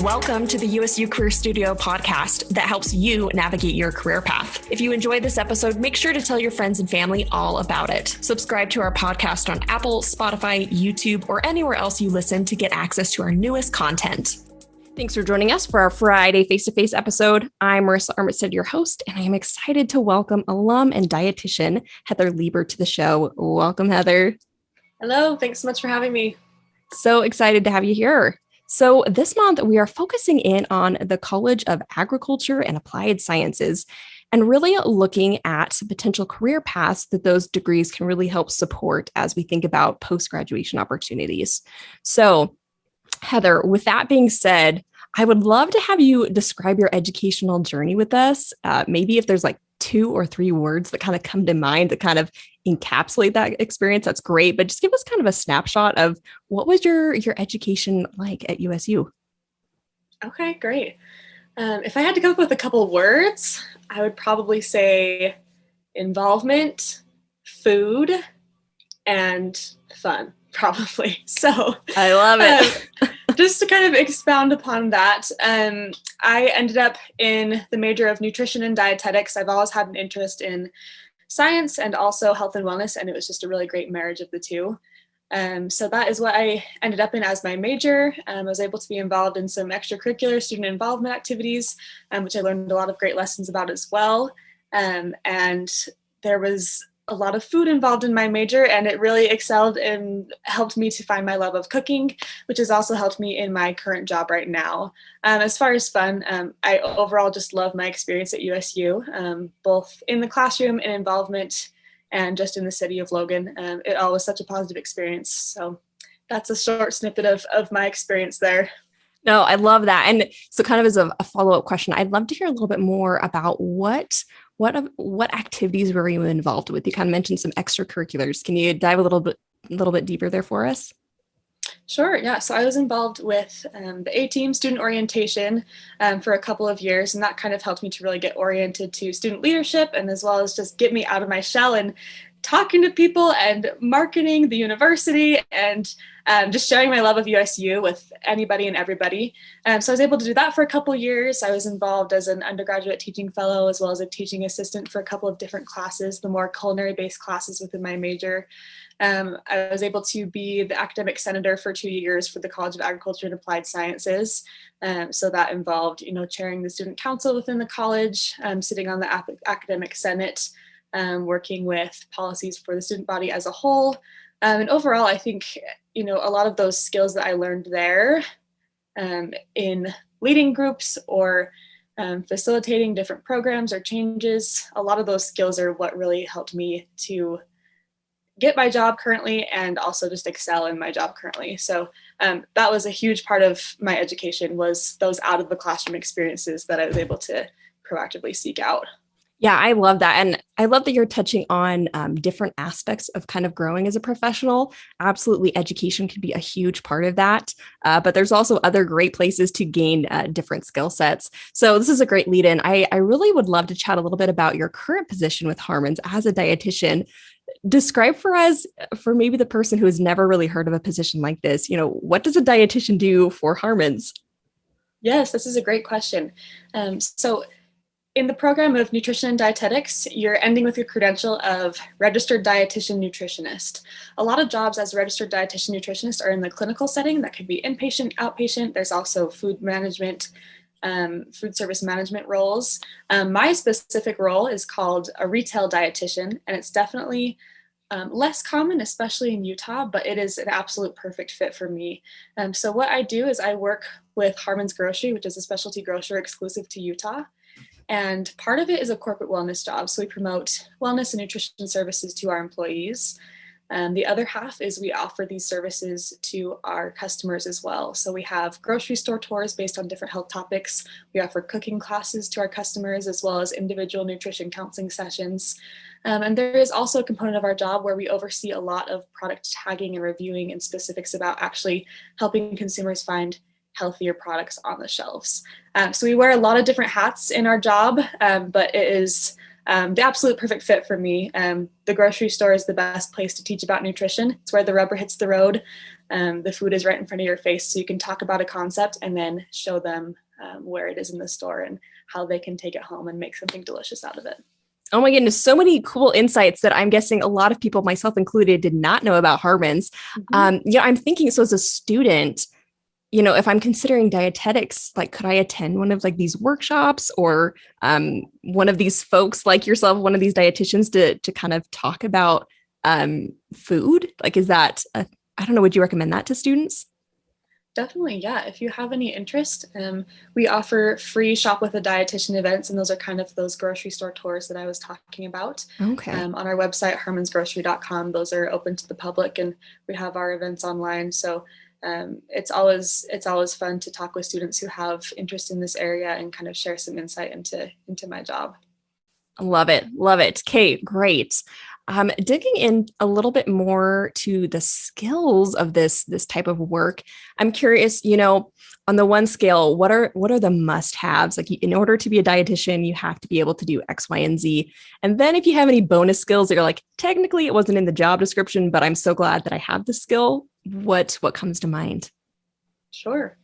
Welcome to the USU Career Studio podcast that helps you navigate your career path. If you enjoyed this episode, make sure to tell your friends and family all about it. Subscribe to our podcast on Apple, Spotify, YouTube, or anywhere else you listen to get access to our newest content. Thanks for joining us for our Friday face-to-face episode. I'm Marissa Armitstead, your host, and I am excited to welcome alum and dietitian Heather Lieber to the show. Welcome, Heather. Hello, thanks so much for having me. So excited to have you here. So this month, we are focusing in on the College of Agriculture and Applied Sciences and really looking at some potential career paths that those degrees can really help support as we think about post-graduation opportunities. So, Heather, with that being said, I would love to have you describe your educational journey with us. Maybe if there's like 2 or 3 words that kind of come to mind that kind of encapsulate that experience, that's great. But just give us kind of a snapshot of what was your education like at USU? Okay, great. If I had to come up with a couple words, I would probably say involvement, food, and fun, probably. So I love it. Just to kind of expound upon that, I ended up in the major of nutrition and dietetics. I've always had an interest in science and also health and wellness, and it was just a really great marriage of the two. So that is what I ended up in as my major. I was able to be involved in some extracurricular student involvement activities, which I learned a lot of great lessons about as well. And there was a lot of food involved in my major, and it really excelled and helped me to find my love of cooking, which has also helped me in my current job right now. As far as fun, I overall just love my experience at USU, both in the classroom and involvement and just in the city of Logan. It all was such a positive experience. So that's a short snippet of my experience there. No, I love that. And so kind of as a follow-up question, I'd love to hear a little bit more about what activities were you involved with? You kind of mentioned some extracurriculars. Can you dive a little bit deeper there for us? Sure, yeah. So I was involved with the A-Team student orientation for a couple of years, and that kind of helped me to really get oriented to student leadership and as well as just get me out of my shell and talking to people and marketing the university and just sharing my love of USU with anybody and everybody. So I was able to do that for a couple of years. I was involved as an undergraduate teaching fellow as well as a teaching assistant for a couple of different classes, the more culinary-based classes within my major. I was able to be the academic senator for 2 years for the College of Agriculture and Applied Sciences. So that involved, chairing the student council within the college, sitting on the academic senate, working with policies for the student body as a whole. And overall, I think, a lot of those skills that I learned there in leading groups or facilitating different programs or changes, a lot of those skills are what really helped me to get my job currently and also just excel in my job currently. So that was a huge part of my education, was those out of the classroom experiences that I was able to proactively seek out. Yeah, I love that. And I love that you're touching on different aspects of kind of growing as a professional. Absolutely, education can be a huge part of that. But there's also other great places to gain different skill sets. So this is a great lead in. I really would love to chat a little bit about your current position with Harmons as a dietitian. Describe for us, for maybe the person who has never really heard of a position like this, what does a dietitian do for Harmons? Yes, this is a great question. So in the program of nutrition and dietetics, you're ending with your credential of registered dietitian nutritionist. A lot of jobs as a registered dietitian nutritionist are in the clinical setting. That could be inpatient, outpatient. There's also food management, food service management roles. My specific role is called a retail dietitian, and it's definitely less common, especially in Utah, but it is an absolute perfect fit for me. So what I do is I work with Harmons Grocery, which is a specialty grocer exclusive to Utah. And part of it is a corporate wellness job. So we promote wellness and nutrition services to our employees. The other half is we offer these services to our customers as well. So we have grocery store tours based on different health topics. We offer cooking classes to our customers as well as individual nutrition counseling sessions. And there is also a component of our job where we oversee a lot of product tagging and reviewing and specifics about actually helping consumers find healthier products on the shelves. So we wear a lot of different hats in our job, but it is the absolute perfect fit for me. The grocery store is the best place to teach about nutrition. It's where the rubber hits the road. The food is right in front of your face, so you can talk about a concept and then show them where it is in the store and how they can take it home and make something delicious out of it. Oh my goodness, so many cool insights that I'm guessing a lot of people, myself included, did not know about Harmon's. Yeah, I'm thinking, so as a student, if I'm considering dietetics, like, could I attend one of like these workshops or one of these folks like yourself, one of these dietitians to kind of talk about food? Like, is that, I don't know, would you recommend that to students? Definitely, yeah. If you have any interest, we offer free shop with a dietitian events, and those are kind of those grocery store tours that I was talking about. Okay. On our website, harmonsgrocery.com, those are open to the public, and we have our events online. So it's always fun to talk with students who have interest in this area and kind of share some insight into my job. Love it. Love it. Kate, great. Digging in a little bit more to the skills of this type of work, I'm curious, on the one scale, what are the must-haves? Like, in order to be a dietitian, you have to be able to do X, Y, and Z. And then if you have any bonus skills that you're like, technically it wasn't in the job description, but I'm so glad that I have the skill, what comes to mind? Sure.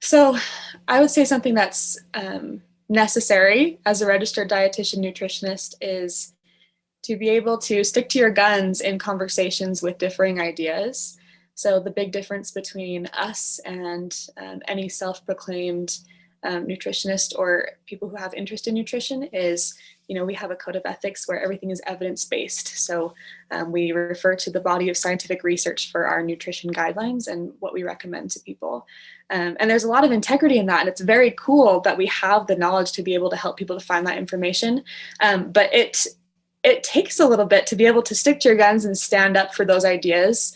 So I would say something that's necessary as a registered dietitian nutritionist is to be able to stick to your guns in conversations with differing ideas. So the big difference between us and any self-proclaimed nutritionist or people who have interest in nutrition is, we have a code of ethics where everything is evidence-based. So we refer to the body of scientific research for our nutrition guidelines and what we recommend to people. And there's a lot of integrity in that. And it's very cool that we have the knowledge to be able to help people to find that information. But it takes a little bit to be able to stick to your guns and stand up for those ideas,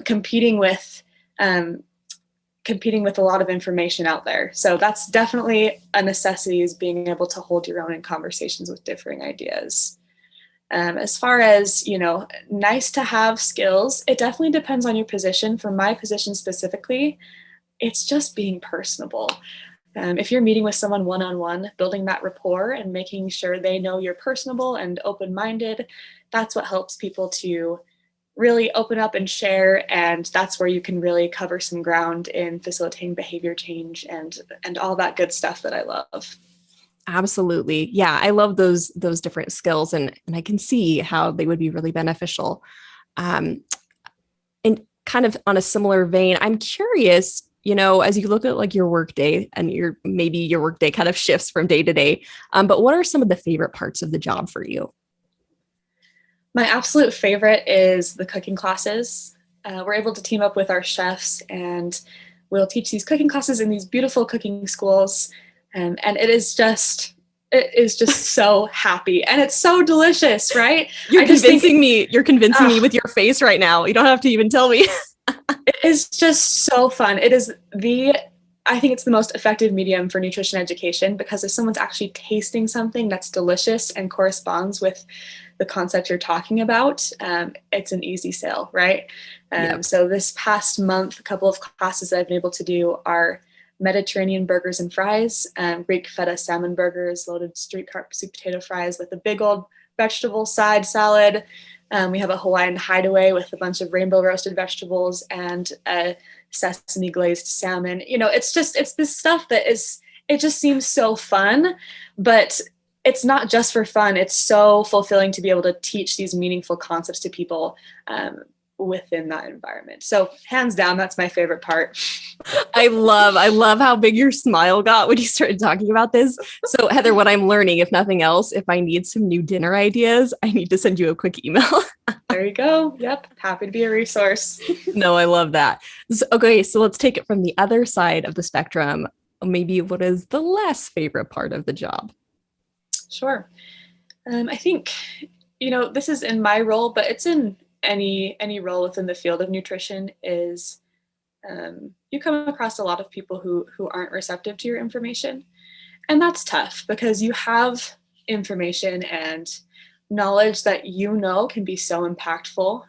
competing with a lot of information out there. So that's definitely a necessity, is being able to hold your own in conversations with differing ideas. As far as, nice to have skills, it definitely depends on your position. For my position specifically, it's just being personable. If you're meeting with someone one-on-one, building that rapport and making sure they know you're personable and open-minded, that's what helps people to really open up and share. And that's where you can really cover some ground in facilitating behavior change and all that good stuff that I love. Absolutely. Yeah, I love those different skills, and I can see how they would be really beneficial. And kind of on a similar vein, I'm curious, as you look at like your workday, and maybe your workday kind of shifts from day to day, but what are some of the favorite parts of the job for you? My absolute favorite is the cooking classes. We're able to team up with our chefs, and we'll teach these cooking classes in these beautiful cooking schools. And it is just so happy, and it's so delicious, right? You're convincing me with your face right now. You don't have to even tell me. It is just so fun. I think it's the most effective medium for nutrition education, because if someone's actually tasting something that's delicious and corresponds with the concept you're talking about, it's an easy sale, right? Yep. So this past month, a couple of classes that I've been able to do are Mediterranean burgers and fries, Greek feta salmon burgers, loaded street carp sweet potato fries with a big old vegetable side salad. We have a Hawaiian hideaway with a bunch of rainbow roasted vegetables and a sesame glazed salmon. It's this stuff it just seems so fun, but it's not just for fun. It's so fulfilling to be able to teach these meaningful concepts to people within that environment. So hands down, that's my favorite part. I love how big your smile got when you started talking about this. So Heather, what I'm learning, if nothing else, if I need some new dinner ideas, I need to send you a quick email. There you go. Yep. Happy to be a resource. No, I love that. Okay, so let's take it from the other side of the spectrum. Maybe what is the less favorite part of the job? Sure. I think, this is in my role, but it's in any role within the field of nutrition, is you come across a lot of people who aren't receptive to your information. And that's tough, because you have information and knowledge that can be so impactful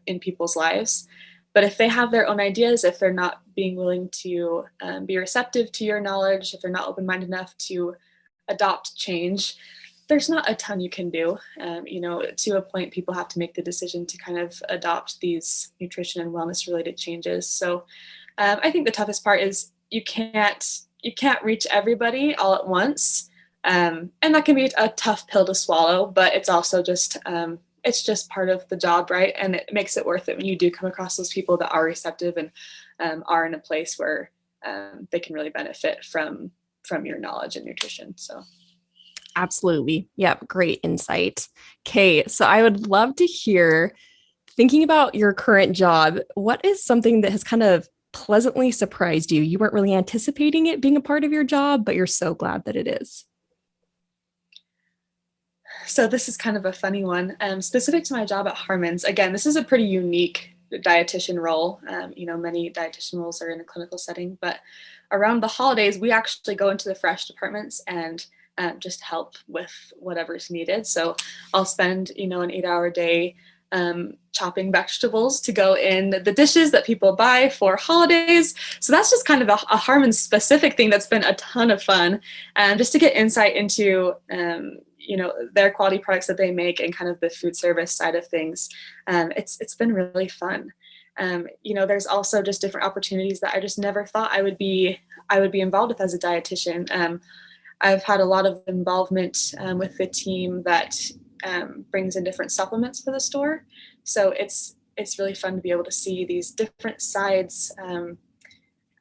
in people's lives. But if they have their own ideas, if they're not being willing to be receptive to your knowledge, if they're not open-minded enough to adopt change, there's not a ton you can do. To a point, people have to make the decision to kind of adopt these nutrition and wellness related changes. So I think the toughest part is you can't reach everybody all at once. And that can be a tough pill to swallow, but it's just part of the job, right? And it makes it worth it when you do come across those people that are receptive and are in a place where they can really benefit from your knowledge and nutrition. So. Absolutely. Yep. Great insight. Okay. So I would love to hear, thinking about your current job, what is something that has kind of pleasantly surprised you? You weren't really anticipating it being a part of your job, but you're so glad that it is. So this is kind of a funny one. Specific to my job at Harmon's, again, this is a pretty unique dietitian role. Many dietitian roles are in a clinical setting, but around the holidays, we actually go into the fresh departments and just help with whatever's needed. So I'll spend, an 8-hour day chopping vegetables to go in the dishes that people buy for holidays. So that's just kind of a Harmon specific thing that's been a ton of fun, just to get insight into, their quality products that they make and kind of the food service side of things. It's been really fun. There's also just different opportunities that I just never thought I would be involved with as a dietitian. I've had a lot of involvement with the team that brings in different supplements for the store. So it's really fun to be able to see these different sides.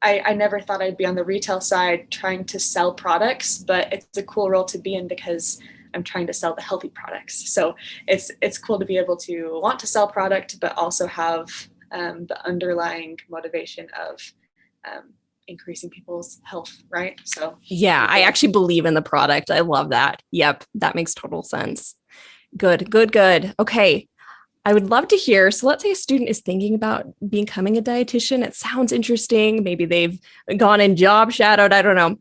I never thought I'd be on the retail side trying to sell products, but it's a cool role to be in because I'm trying to sell the healthy products. So it's cool to be able to want to sell product, but also have the underlying motivation of increasing people's health, right? So Yeah, I actually believe in the product. I love that. Yep, that makes total sense. Good, good, good. Okay. I would love to hear. So let's say a student is thinking about becoming a dietitian. It sounds interesting. Maybe they've gone and job shadowed. I don't know.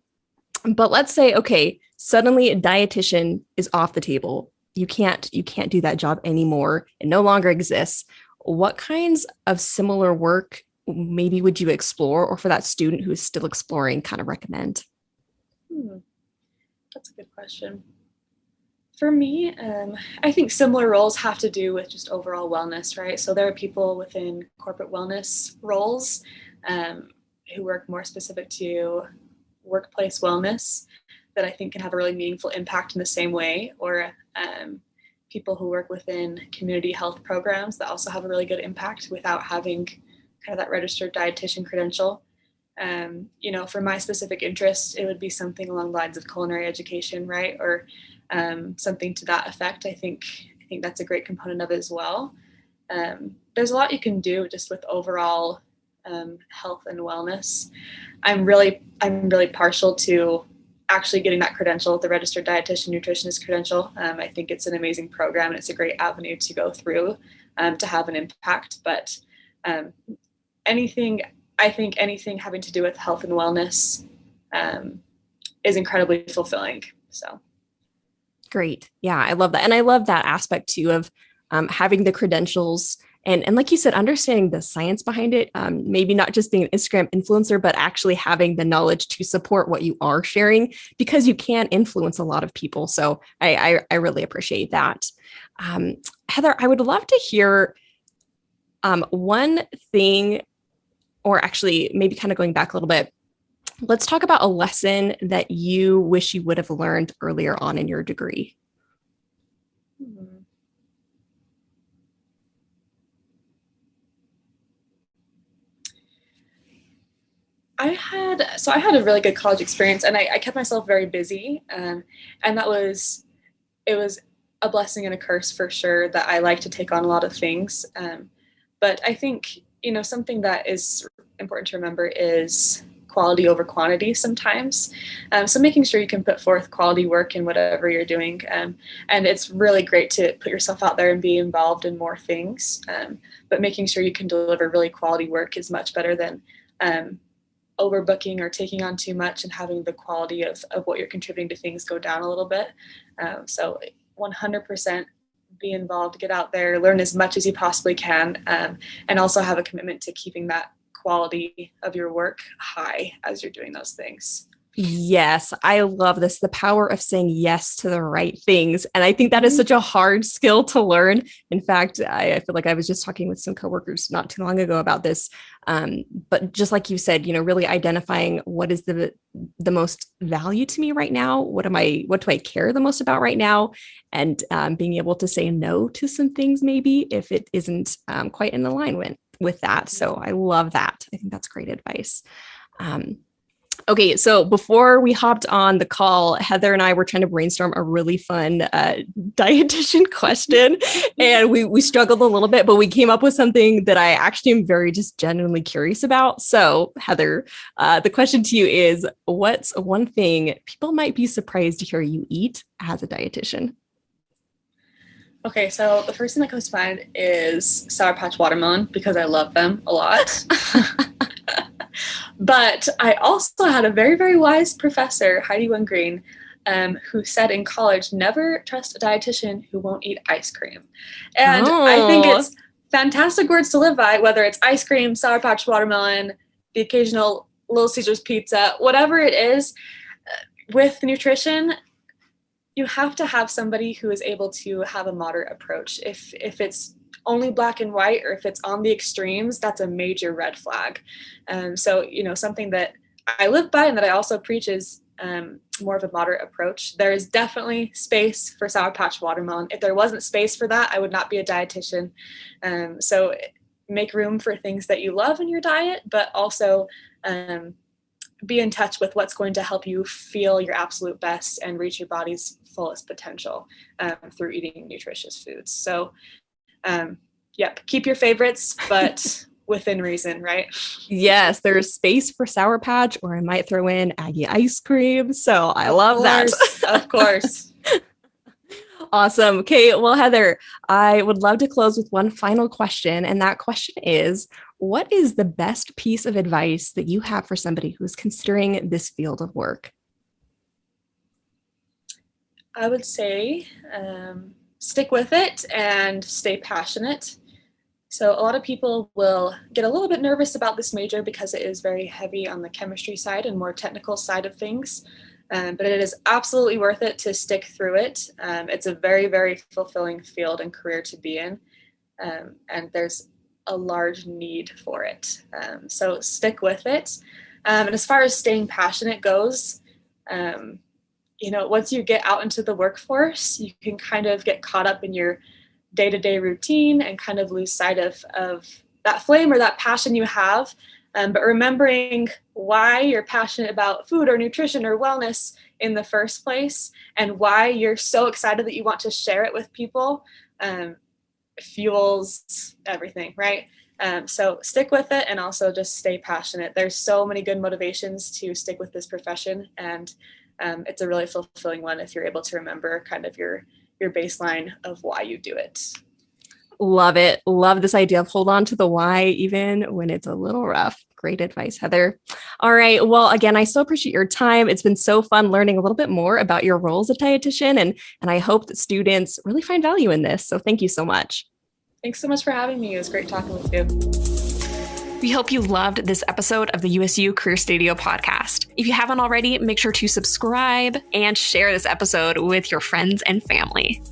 But let's say, okay, suddenly a dietitian is off the table. You can't do that job anymore. It no longer exists. What kinds of similar work maybe would you explore, or for that student who's still exploring, kind of recommend? That's a good question. For me, I think similar roles have to do with just overall wellness, right? So there are people within corporate wellness roles who work more specific to workplace wellness that I think can have a really meaningful impact in the same way, or people who work within community health programs that also have a really good impact without having kind of that registered dietitian credential. For my specific interest, it would be something along the lines of culinary education, right? Or something to that effect. I think that's a great component of it as well. There's a lot you can do just with overall health and wellness. I'm really partial to actually getting that credential, the registered dietitian nutritionist credential. I think it's an amazing program and it's a great avenue to go through to have an impact. But anything having to do with health and wellness is incredibly fulfilling. So. Great. Yeah, I love that. And I love that aspect too of having the credentials and like you said, understanding the science behind it, maybe not just being an Instagram influencer, but actually having the knowledge to support what you are sharing, because you can influence a lot of people. So I really appreciate that. Heather, I would love to hear one thing, or actually maybe kind of going back a little bit. Let's talk about a lesson that you wish you would have learned earlier on in your degree. I had a really good college experience, and I kept myself very busy, and it was a blessing and a curse for sure that I like to take on a lot of things. But I think, something that is important to remember is quality over quantity sometimes. So making sure you can put forth quality work in whatever you're doing. And it's really great to put yourself out there and be involved in more things. But making sure you can deliver really quality work is much better than overbooking or taking on too much and having the quality of what you're contributing to things go down a little bit. So 100% be involved, get out there, learn as much as you possibly can, and also have a commitment to keeping that quality of your work high as you're doing those things. Yes, I love this. The power of saying yes to the right things. And I think that is such a hard skill to learn. In fact, I feel like I was just talking with some coworkers not too long ago about this. But just like you said, really identifying what is the most value to me right now. What do I care the most about right now? And being able to say no to some things, maybe if it isn't quite in alignment with that. So I love that. I think that's great advice. Okay, so before we hopped on the call, Heather and I were trying to brainstorm a really fun dietitian question, and we struggled a little bit, but we came up with something that I actually am very just genuinely curious about. So, Heather, the question to you is, what's one thing people might be surprised to hear you eat as a dietitian? Okay, so the first thing that comes to mind is Sour Patch watermelon because I love them a lot. But I also had a very, very wise professor, Heidi Wengreen, who said in college, never trust a dietitian who won't eat ice cream. And I think it's fantastic words to live by, whether it's ice cream, Sour Patch watermelon, the occasional Little Caesars pizza, whatever it is. With nutrition, you have to have somebody who is able to have a moderate approach. If it's only black and white, or if it's on the extremes, that's a major red flag. So, something that I live by and that I also preach is more of a moderate approach. There is definitely space for Sour Patch watermelon. If there wasn't space for that, I would not be a dietitian. So make room for things that you love in your diet, but also be in touch with what's going to help you feel your absolute best and reach your body's fullest potential through eating nutritious foods. So keep your favorites, but within reason, right? Yes, there's space for Sour Patch, or I might throw in Aggie ice cream. So I love that. Of course. Awesome. Okay, well, Heather, I would love to close with one final question. And that question is, what is the best piece of advice that you have for somebody who's considering this field of work? I would say stick with it and stay passionate. So a lot of people will get a little bit nervous about this major because it is very heavy on the chemistry side and more technical side of things. But it is absolutely worth it to stick through it. It's a very, very fulfilling field and career to be in. And there's a large need for it. So stick with it. And as far as staying passionate goes, once you get out into the workforce, you can kind of get caught up in your day-to-day routine and kind of lose sight of that flame or that passion you have. But remembering why you're passionate about food or nutrition or wellness in the first place and why you're so excited that you want to share it with people fuels everything, right? So stick with it and also just stay passionate. There's so many good motivations to stick with this profession, and it's a really fulfilling one if you're able to remember kind of your baseline of why you do it. Love it. Love this idea of hold on to the why, even when it's a little rough. Great advice, Heather. All right. Well, again, I so appreciate your time. It's been so fun learning a little bit more about your role as a dietitian, and I hope that students really find value in this. So thank you so much. Thanks so much for having me. It was great talking with you. We hope you loved this episode of the USU Career Stadio podcast. If you haven't already, make sure to subscribe and share this episode with your friends and family.